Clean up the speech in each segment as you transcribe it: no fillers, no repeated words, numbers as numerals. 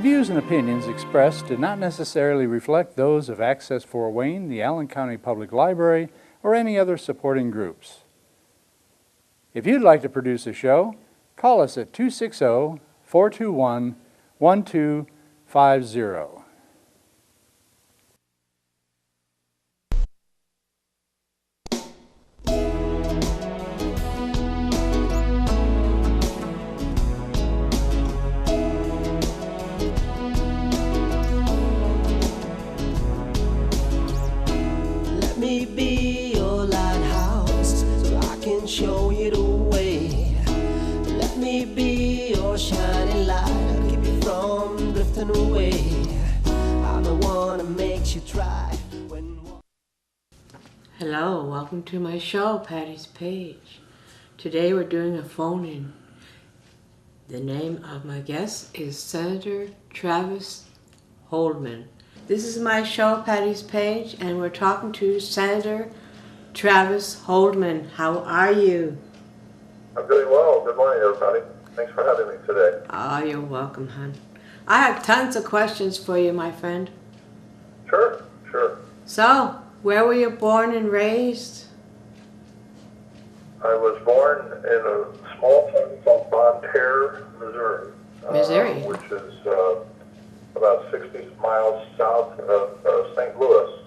The views and opinions expressed do not necessarily reflect those of Access Fort Wayne, the Allen County Public Library, or any other supporting groups. If you'd like to produce a show, call us at 260-421-1250. Let me be your lighthouse so I can show you the way. Let me be your shining light, I'll keep you from drifting away. I'm the one that makes you try when... Hello, welcome to my show, Patty's Page. Today we're doing a phone-in. The name of my guest is Senator Travis Holdman. This is my show, Patty's Page, and we're talking to Senator Travis Holdman. How are you? I'm doing well. Good morning, everybody. Thanks for having me today. Oh, you're welcome, hon. I have tons of questions for you, my friend. Sure. So, where were you born and raised? I was born in a small town called Bon Terre, Missouri. Missouri. Which is about 60 miles south of St. Louis.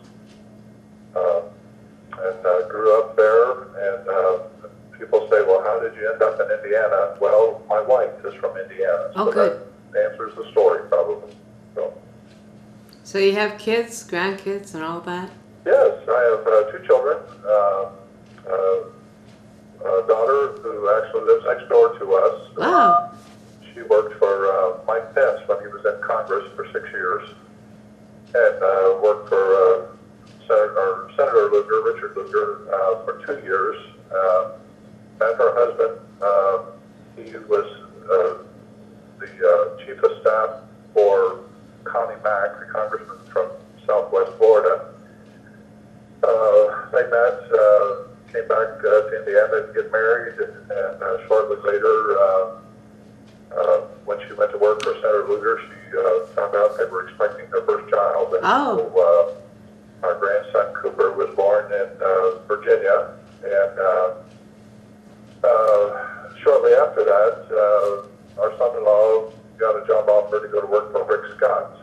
And grew up there, and people say, well, how did you end up in Indiana? Well, my wife is from Indiana. Oh, so good. That answers the story, probably. So you have kids, grandkids, and all that? Yes, I have two children. A daughter who actually lives next door to us. Wow. She worked for Mike Pence when he was in Congress for 6 years, and worked for Senator Lugar, Richard Lugar, for 2 years. Met her husband. He was the chief of staff for Connie Mack, the congressman from Southwest Florida. They met, came back to Indiana to get married, and shortly later, when she went to work for Senator Lugar, she found out they were expecting their first child. And so our grandson Cooper was born in Virginia, and shortly after that, our son-in-law got a job offer to go to work for Rick Scott,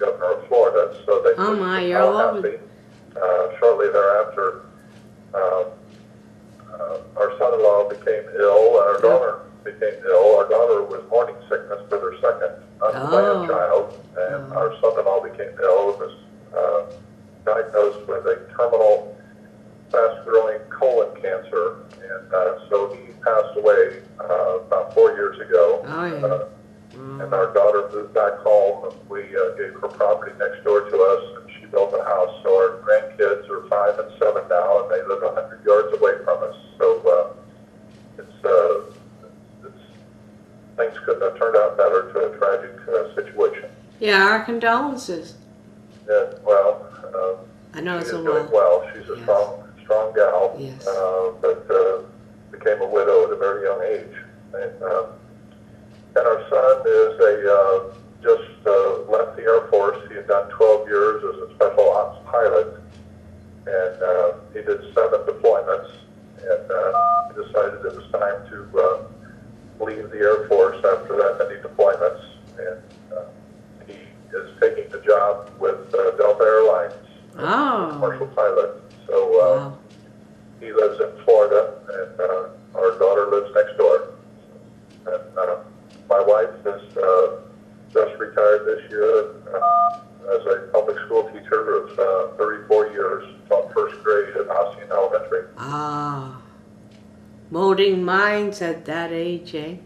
governor of Florida. So they Oh moved my, to you're Tallahassee. Shortly thereafter, our son-in-law became ill, and our daughter became ill. Our daughter was morning sickness with her second unplanned child, and our son-in-law became ill and was diagnosed with a terminal, fast-growing colon cancer, and so he passed away about 4 years ago. Oh, yeah. And our daughter moved back home. We gave her property next door to us, and she built a house. So our grandkids are 5 and 7 now, and they live 100 yards away from us. So things couldn't have turned out better to a tragic situation. Yeah, our condolences. Yeah, well, I know she it's is a doing lot. well. She's a Yes. strong gal, Yes. but became a widow at a very young age. And our son is just left the Air Force. He had done 12 years as a special ops pilot, and he did 7 deployments, and he decided it was time to leave the Air Force after that many deployments, and he is taking the job with Delta Airlines, as a commercial pilot. So he lives in Florida, and our daughter lives next door. And my wife is just retired this year as a public school teacher of 34 years, taught first grade at Ossian Elementary. Molding minds at that age, eh?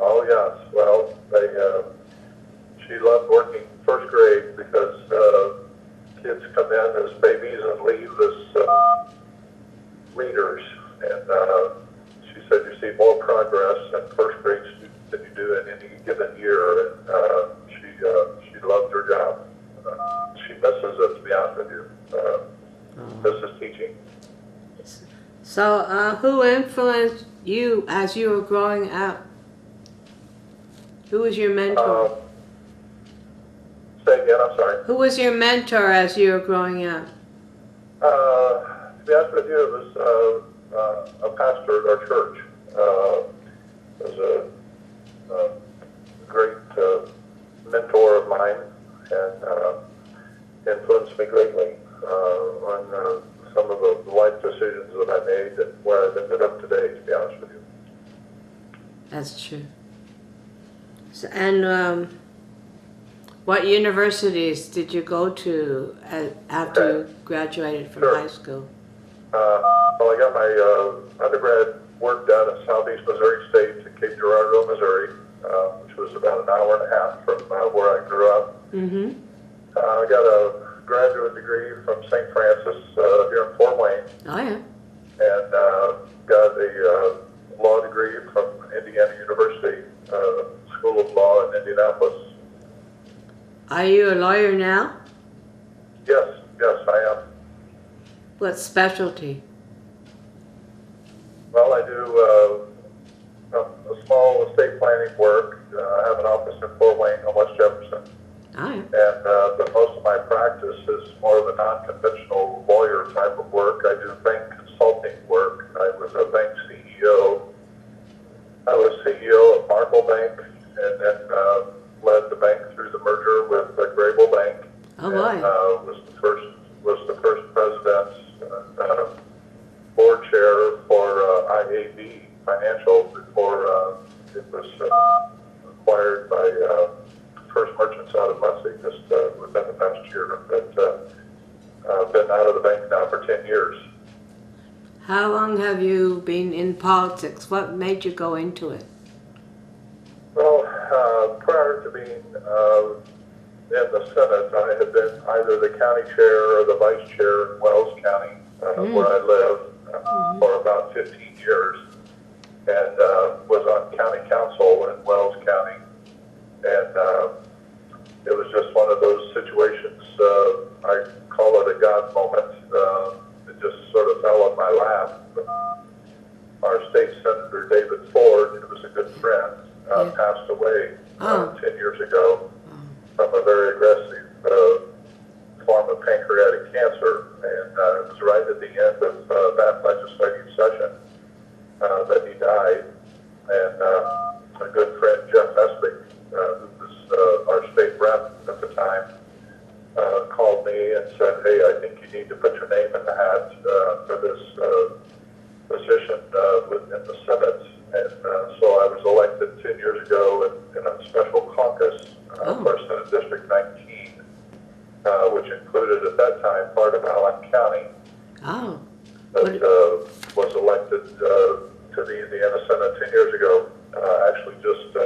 Oh, yes. Well, she loved working first grade because kids come in as babies and leave as leaders. And she said you see more progress in first grade students than you do in any given year. And she loved her job. She misses it, to be honest with you. Misses teaching. So, who influenced you as you were growing up? Who was your mentor? Say again, I'm sorry. Who was your mentor as you were growing up? To be honest with you, it was a pastor at our church. Was a great mentor of mine and influenced me greatly on some of the life decisions that I made and where I've ended up today, to be honest with you. That's true. So, and what universities did you go to after you graduated from Sure. high school? Well, I got my undergrad work done at Southeast Missouri State in Cape Girardeau, Missouri, which was about an hour and a half from where I grew up. Mm-hmm. I got a graduate degree from St. Francis here in Fort Wayne, Oh, yeah. and got a law degree from Indiana University, School of Law in Indianapolis. Are you a lawyer now? Yes, I am. What specialty? Well, I do a small estate planning work. I have an office in Fort Wayne on West Jefferson. Oh, yeah. And but most of my practice is more of a non-conventional lawyer type of work. I do bank consulting work. I was a bank CEO. I was CEO of Markle Bank, and then led the bank through the merger with Grable Bank. Oh, boy. And was the first president, board chair for IAB Financial before it was acquired by First Merchants out of Muncie just within the past year. But I've been out of the bank now for 10 years. How long have you been in politics? What made you go into it? Well, prior to being in the Senate, I had been either the county chair or the vice chair in Wells County, where I live, for about 15 years, and was on county council in Wells County. And it was just one of those situations, I call it a God moment. It just sort of fell on my lap. Our state senator, David Ford, who was a good friend, passed away 10 years ago from a very aggressive form of pancreatic cancer. And it was right at the end of that legislative session that he died. And a good friend, Jeff Esping, who was our state rep at the time, called me and said, "Hey, I think you need to put your name in the hat for this position within the Senate." And so I was elected 10 years ago in a special caucus for Senate District 19, which included at that time part of Allen County. Oh. That was elected to the Indiana Senate 10 years ago. Actually, just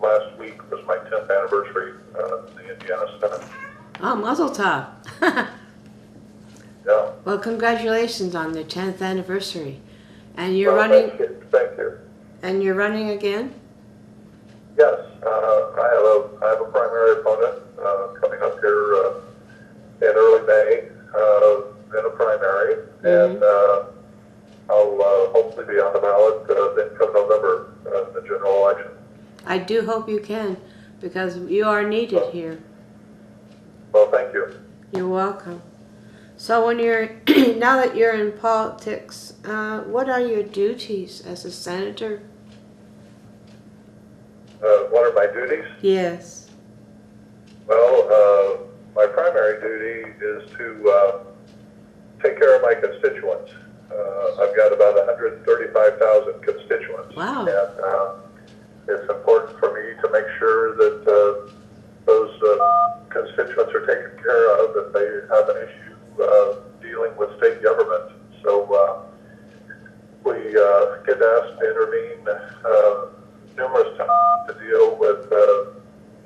last week was my 10th anniversary in the Indiana Senate. Oh, Mazel Tov. Yeah. Well, congratulations on the 10th anniversary. And you're Well, running. Thank you. And you're running again? Yes, I have a primary opponent coming up here in early May in a primary, and I'll hopefully be on the ballot then come November in the general election. I do hope you can, because you are needed here. Well, thank you. You're welcome. So when you're, now that you're in politics, what are your duties as a senator? What are my duties? Yes. Well, my primary duty is to take care of my constituents. I've got about 135,000 constituents. Wow. And it's important for me to make sure that those constituents are taken care of if they have an issue dealing with state government. So we get asked to intervene numerous times to deal with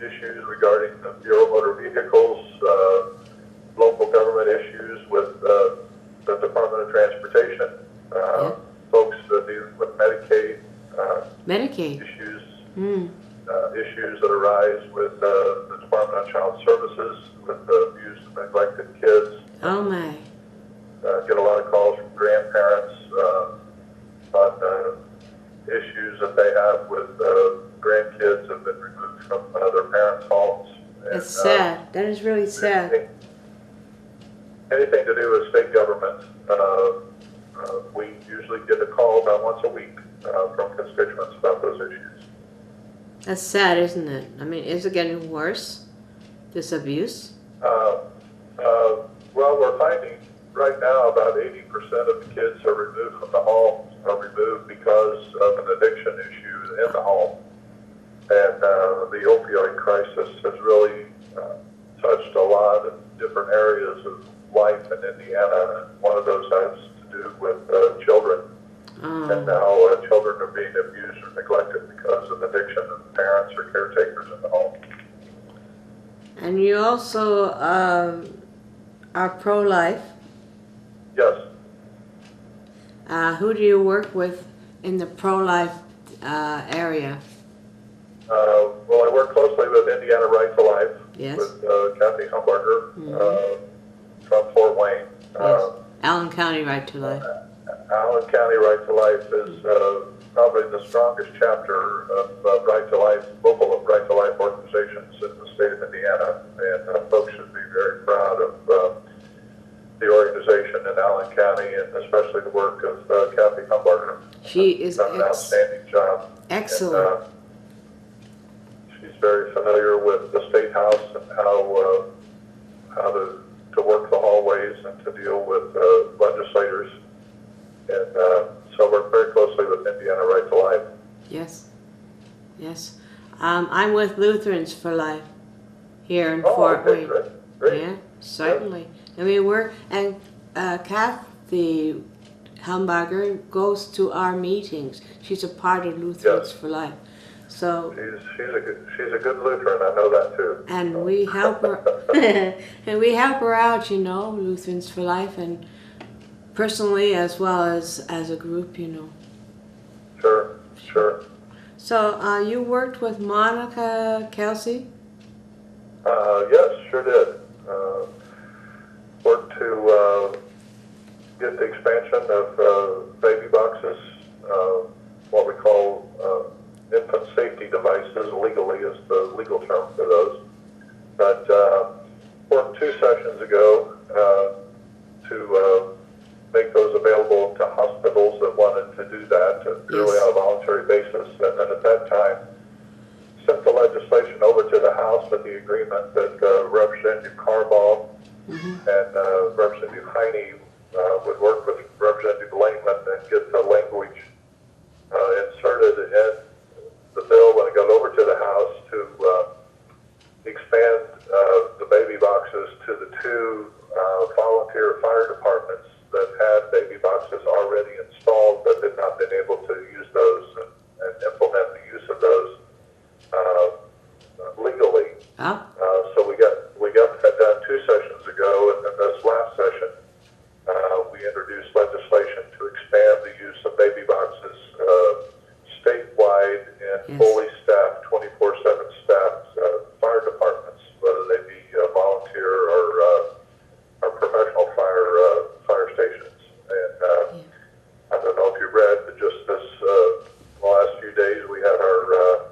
issues regarding the Bureau of Motor Vehicles, local government issues with the Department of Transportation, folks dealing with Medicaid, Medicaid. issues, issues that arise with the Department of Child Services, with abused and neglected kids. Oh my. Get a lot of calls from grandparents on issues that they have with grandkids that have been removed from their parents' homes. That's sad. That is really sad. Anything to do with state government, we usually get a call about once a week from constituents about those issues. That's sad, isn't it? I mean, is it getting worse, this abuse? Well, we're finding right now about 80% of the kids are removed from the home, are removed because of an addiction issue in the home. And the opioid crisis has really touched a lot of different areas of life in Indiana. One of those has to do with children. And now children are being abused or neglected because of addiction, and parents or caretakers in the home. And you also are pro-life. Yes. Who do you work with in the pro-life area? Well, I work closely with Indiana Right to Life, Yes. with Kathy Humberger from Fort Wayne. Yes. Allen County Right to Life. Allen County Right to Life is probably the strongest chapter of Right to Life, local Right to Life organizations in the state of Indiana, and folks should be very proud of the organization in Allen County, and especially the work of Kathy Humberger. She is done an outstanding job. excellent. And, she's very familiar with the State House and how to work the hallways and to deal with legislators. And so work very closely with Indiana Right to Life. Yes. Yes. I'm with Lutherans for Life here in Fort okay, Wayne. great. Yeah, certainly. And we work, and Kathy Humberger goes to our meetings. She's a part of Lutherans Yes. for Life. So, She's a good Lutheran. I know that too. and we help her, and we help her out, you know, Lutherans for Life, and personally as well as a group, you know. Sure. So, you worked with Monica Kelsey? Yes, sure did. Worked to get the expansion of baby boxes, what we call infant safety devices, legally is the legal term for those. But worked 2 sessions ago to make those available to hospitals that wanted to do that, purely on a voluntary basis. And then at that time, sent the legislation over to the House with the agreement that Representative Carbaugh and Representative Heine would work with Representative Lehman and get the language inserted in the bill when it got over to the House to expand the baby boxes to the 2 volunteer fire departments that had baby boxes already installed but had not been able to use those and implement the use of those legally. Oh. So we got that done 2 sessions ago, and then this last session we introduced legislation to expand the use of baby boxes statewide in fully staffed, 24/7 staffed fire departments, whether they be volunteer or professional fire stations. And I don't know if you read, but just this the last few days we had our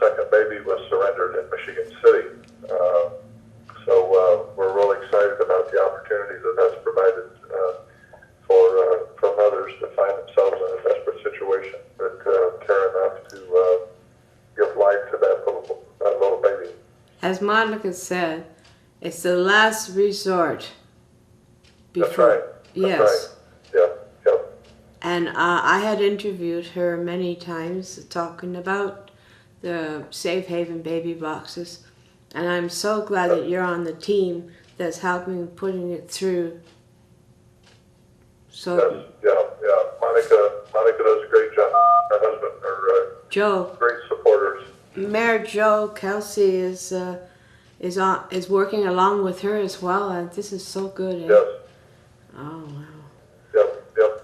second baby was surrendered in Michigan City. So we're really excited about the opportunity that that's provided for mothers to find themselves in a desperate situation, but care enough to give life to that little baby. As Monica said, it's the last resort. That's right. Yes. That's right. Yep. And I had interviewed her many times talking about the Safe Haven baby boxes. And I'm so glad that you're on the team that's helping putting it through. So Yes, Monica does a great job. Her husband are Joe, great supporters. Mayor Joe Kelsey is working along with her as well, and this is so good. Eh? Yes. Oh wow. Yep.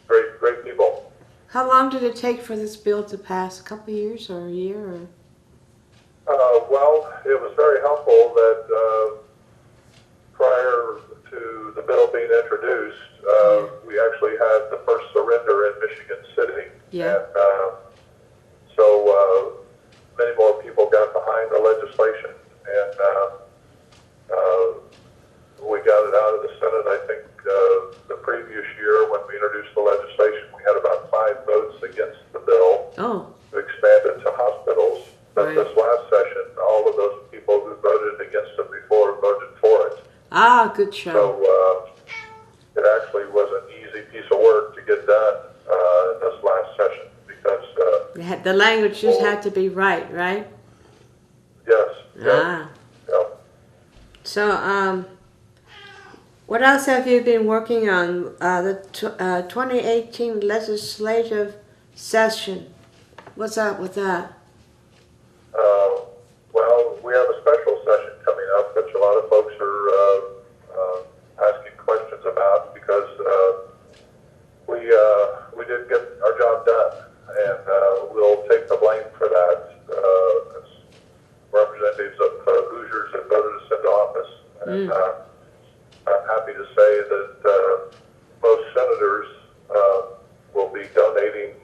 Great people. How long did it take for this bill to pass? A couple of years or a year? Or? Well, it was very helpful that prior to the bill being introduced, we actually had the first surrender in Michigan City. Yeah. And so many more people got behind the legislation, But Right. this last session, all of those people who voted against it before voted for it. Ah, good show. So it actually was an easy piece of work to get done in this last session because, The language just had to be right? yes, Ah. yeah. So, what else have you been working on? The 2018 legislative session. What's up with that? Well, we have a special session coming up, which a lot of folks are asking questions about because we did get our job done, and we'll take the blame for that. As representatives of Hoosiers that voted us into office, and I'm happy to say that most senators will be donating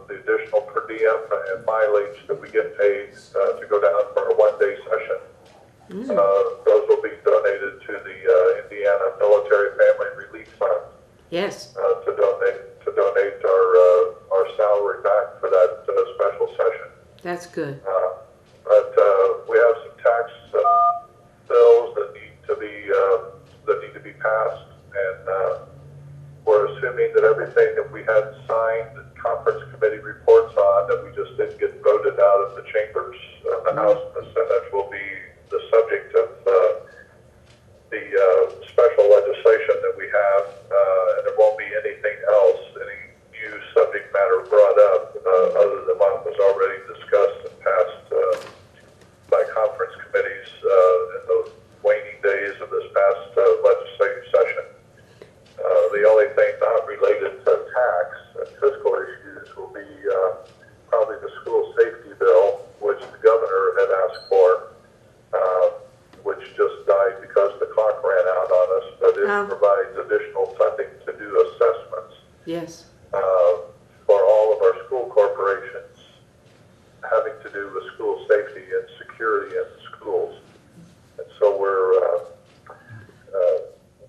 the additional per diem and mileage that we get paid to go down for a one-day session. Those will be donated to the Indiana Military Family Relief Fund Yes. to donate our salary back for that special session. That's good. But we have some tax bills that need to be passed, and we're assuming that everything that we had signed conference committee reports on that we just didn't get voted out of the chambers of the House and the Senate will be the subject of the special legislation that we have, and there won't be anything else, any new subject matter brought up other than what was already discussed and passed by conference committees in the waning days of this past legislative session. The only thing not related to tax and fiscal issues will be probably the school safety bill, which the governor had asked for, which just died because the clock ran out on us, but it provides additional funding to do assessments Yes. for all of our school corporations having to do with school safety and security in the schools. And so we're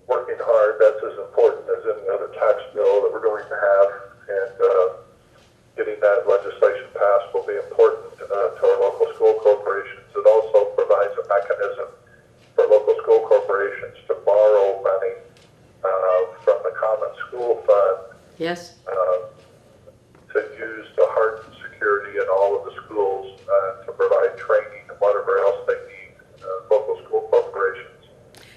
working hard. That's as important as any other tax bill that we're going to have, and getting that legislation passed will be important to our local school corporations. It also provides a mechanism for local school corporations to borrow money from the Common School Fund Yes. to use to harden security in all of the schools, to provide training and whatever else they need, local school corporations,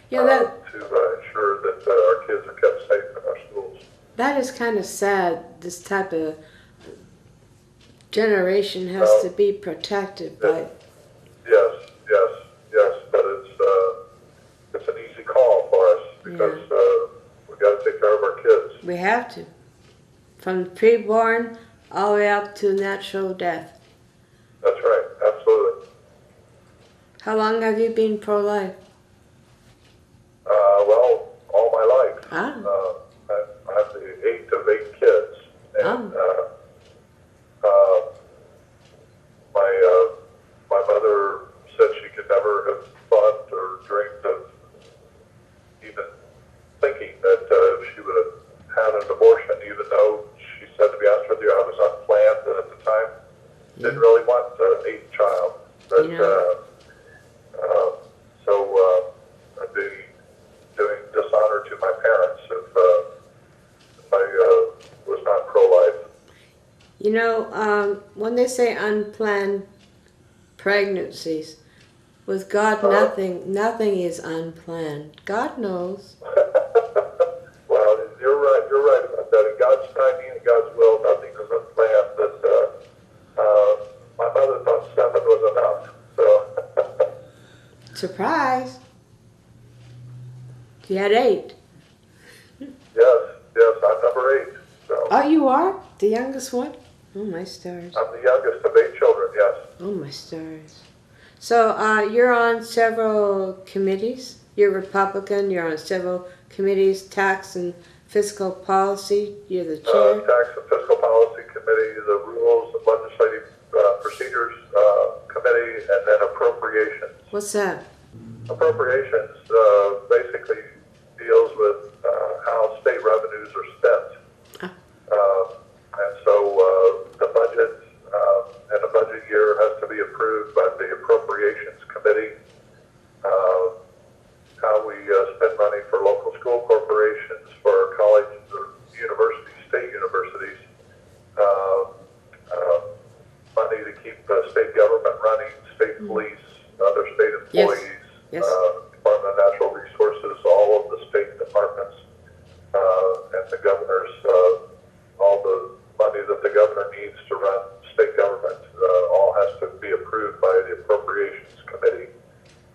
Yeah, that to ensure that our kids are kept safe in our schools. that is kind of sad. This type of generation has to be protected by. Yes, but it's an easy call for us because we got to take care of our kids. We have to, from preborn all the way up to natural death. That's right, absolutely. How long have you been pro-life? Well, all my life. Ah. I'm the eighth of 8 kids, and my mother said she could never have thought or dreamed of even thinking that she would have had an abortion, even though she said, to be honest with you, I was unplanned, and at the time didn't really want an 8th child. But so I'd be doing dishonor to my parents if I was not pro-life. You know, when they say unplanned pregnancies, with God, nothing is unplanned. God knows. Well, you're right about that. In God's timing and God's will, nothing is unplanned. But my mother thought 7 was enough. So Surprise! You had 8. yes, I'm number 8. So Oh, you are? The youngest one? Oh, my stars. I'm the youngest of 8 children. Yes. Oh, my stars. So, you're on several committees. You're Republican. You're on several committees, tax and fiscal policy. You're the chair. Tax and Fiscal Policy Committee, the Rules and Legislative Procedures Committee, and then Appropriations. What's that? Appropriations basically deals with how state revenues are spent. And so the budget and the budget budget year has to be approved by the Appropriations Committee. How we spend money for local school corporations, for colleges or universities, state universities, money to keep state government running, state police, other state employees, Yes. Department of Natural Resources, all of the state departments, and the governor's, all the money that the governor needs to run state government, all has to be approved by the Appropriations Committee.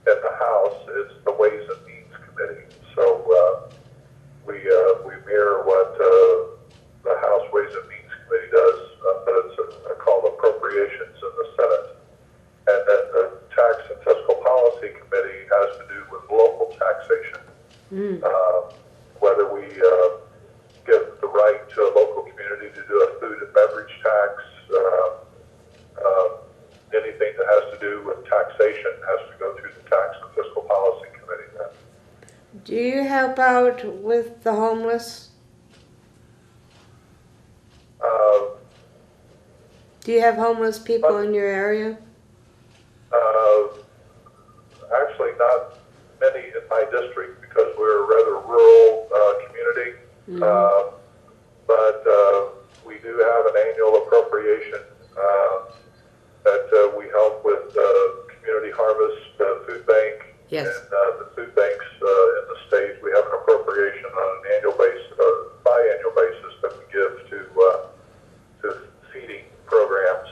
In the House, it's the Ways and Means Committee. So we mirror what the House Ways and Means Committee does, but it's called Appropriations in the Senate. And then the Tax and Fiscal Policy Committee has to do with local taxation. Whether we give the right to a local community to do a food and beverage tax, anything that has to do with taxation has to go through the Tax and Fiscal Policy Committee then. Do you help out with the homeless? Do you have homeless people in your area? Actually, not many in my district because we're a rather rural community. But we do have an annual appropriation that we help with Community Harvest Food Bank. Yes. And the food banks in the state, we have an appropriation on an annual basis, biannual basis that we give to feeding programs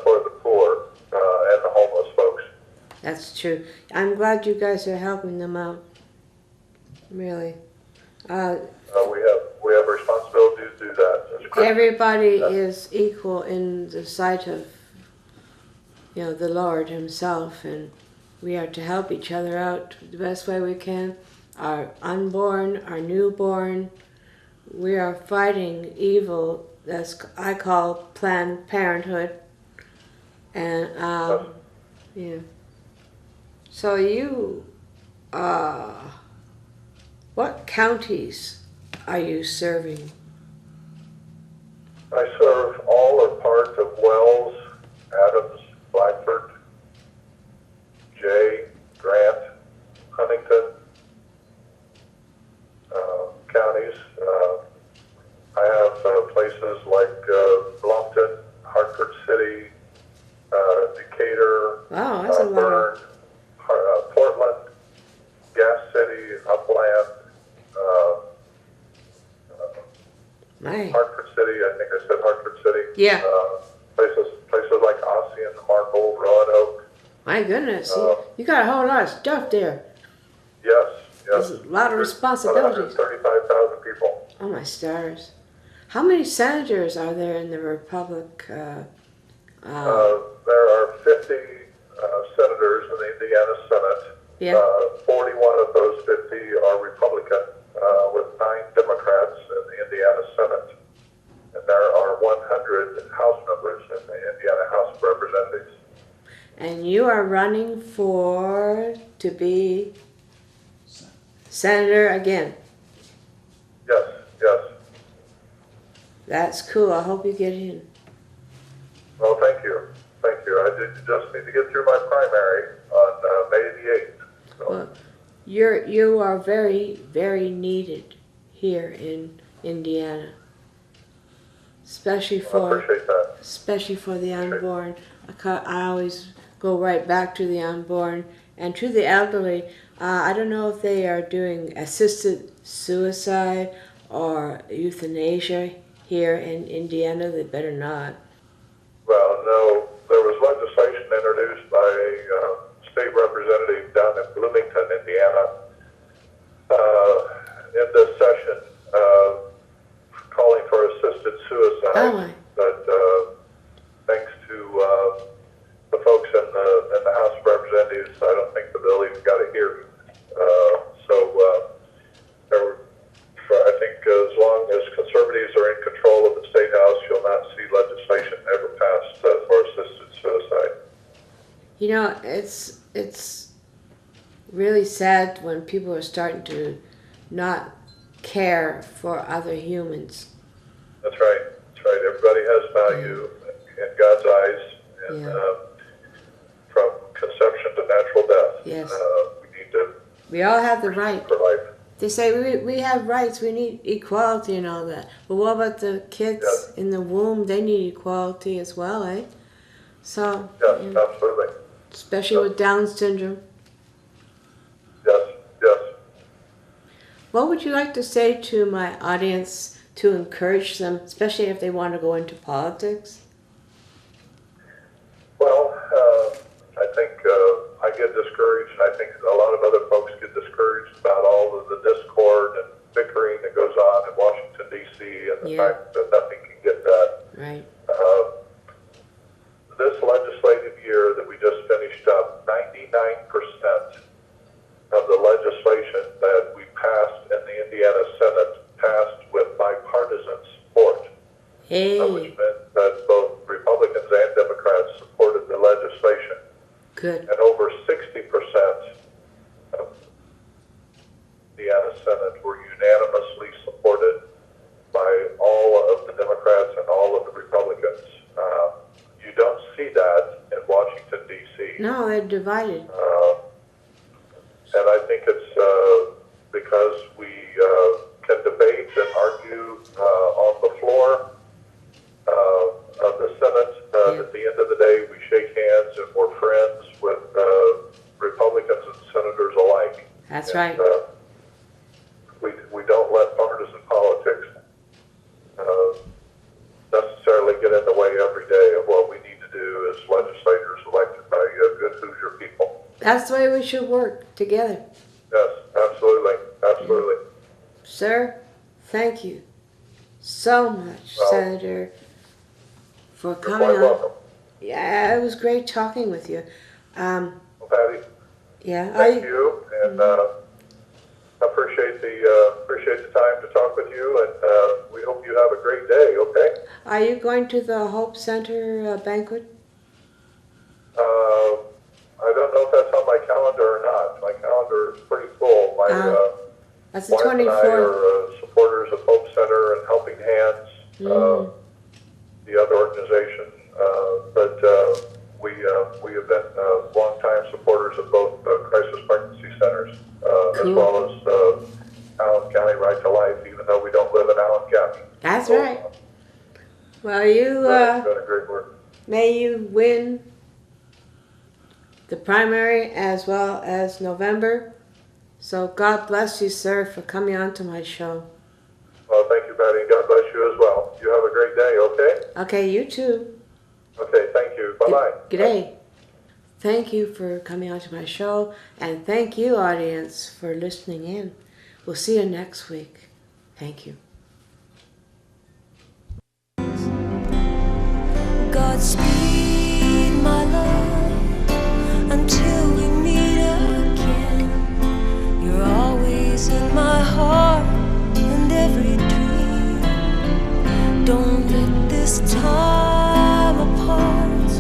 for the poor and the homeless folks. That's true. I'm glad you guys are helping them out. Really. We have a responsibility to do that. That's correct. Everybody is equal in the sight of, the Lord Himself, and we are to help each other out the best way we can. Our unborn, our newborn, we are fighting evil. I call Planned Parenthood, and yeah. So you, what counties are you serving? I serve all or part of Wells, Adams, Blackford, Jay, Grant, Huntington counties. I have places like Blumpton, Hartford City, Decatur, Wow, that's a lot. Bern, Portland, Gas City, Upland, My. Hartford City. I think I said Hartford City. Yeah. Places like Ossian, Marble, Roanoke. My goodness, you got a whole lot of stuff there. Yes. There's a lot of responsibilities. 135,000 people. Oh my stars. How many senators are there in the Republic? There are 50 senators in the Indiana Senate. Yeah. 41 of those 50 are Republican, with 9 Democrats in the Indiana Senate. And there are 100 House members in the Indiana House of Representatives. And you are running to be senator again. Yes. That's cool. I hope you get in. Well, thank you. I just need to get through my primary on May the 8th. So. Well, you are very, very needed here in Indiana, especially I for appreciate that. the unborn. I always go right back to the unborn and to the elderly. I don't know if they are doing assisted suicide or euthanasia here in Indiana. They better not. Well, no, there was legislation introduced by a state representative down in Bloomington, Indiana, in this session, calling for assisted suicide. Oh my. But thanks to the folks in the House of Representatives, I don't think the bill even got a hearing. I think as long as conservatives are in control of the state house, you'll not see legislation ever passed for assisted suicide. It's really sad when people are starting to not care for other humans. That's right. Everybody has value in God's eyes, and Yeah. from conception to natural death. Yes. We need to We all have the right. for life. They say we have rights, we need equality and all that. But what about the kids Yes. in the womb? They need equality as well, eh? So, Yes, you know, absolutely. especially with Down syndrome. Yes, yes. What would you like to say to my audience to encourage them, especially if they want to go into politics? Well, I think I get discouraged. I think a lot of other folks get discouraged about all of the discord and bickering that goes on in Washington, D.C. and the Yeah. fact that nothing can get done. Right. This legislative year that we just finished up, 99% of the legislation that we passed in the Indiana Senate passed with bipartisan support, which Hey, meant that both Republicans and Democrats supported the legislation. good. And over 60% of the Indiana Senate were unanimously supported by all of the Democrats and all of the Republicans. You don't see that in Washington, D.C. No, they're divided. And I think it's because we can debate and argue on the floor of the Senate. At the end of the day, we shake hands and we're friends with Republicans and senators alike. That's And, right. we don't let partisan politics necessarily get in the way every day of what we need to do as legislators elected by good Hoosier people. That's the way we should work together. Yes, absolutely, absolutely. Sir, thank you so much, Well, Senator, for You're coming quite on. welcome. Yeah, it was great talking with you. Well, Patty, Yeah, thank you, and appreciate the time to talk with you, and we hope you have a great day. Okay. Are you going to the Hope Center banquet? I don't know if that's on my calendar or not. My calendar is pretty full. My That's the wife and I 24th. are supporters of Hope Center and Helping Hands, the other organization. But we have been longtime supporters of both crisis pregnancy centers as Cool. well as Allen County Right to Life, even though we don't live in Allen County. That's So, right. Well, you doing a great work. may you win the primary as well as November. So God bless you, sir, for coming on to my show. Well, thank you, Patty. God bless you as well. You have a great day. Okay. Okay, you too. Okay. Thank you. Bye bye. Good day. Thank you for coming on to my show, and thank you, audience, for listening in. We'll see you next week. Thank you. Godspeed, my love, until we meet again. You're always in my heart and every dream. Don't let this time apart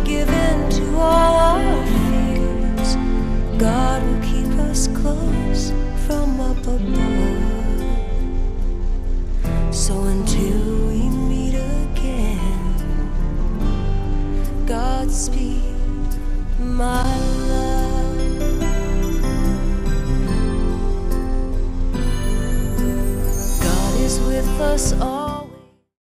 give in to all our fears. God will keep us close from up above. So until we meet again, Godspeed, my love. God is with us all.